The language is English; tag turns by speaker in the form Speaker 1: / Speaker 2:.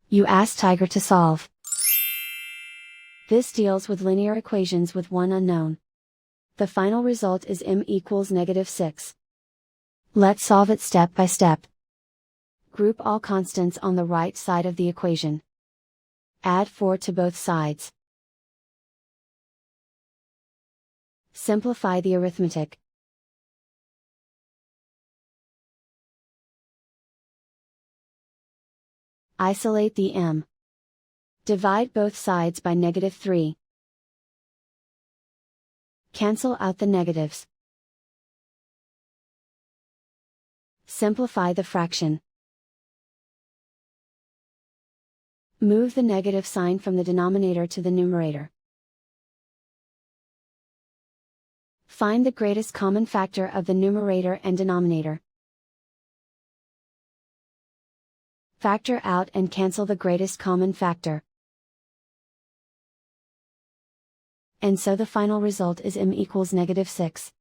Speaker 1: You ask Tiger to solve. This deals with linear equations with one unknown. The final result is m equals -6. Let's solve it step by step. Group all constants on the right side of the equation. Add 4 to both sides. Simplify the arithmetic. Isolate the m. Divide both sides by -3. Cancel out the negatives. Simplify the fraction. Move the negative sign from the denominator to the numerator. Find the greatest common factor of the numerator and denominator. Factor out and cancel the greatest common factor. And so the final result is m equals -6.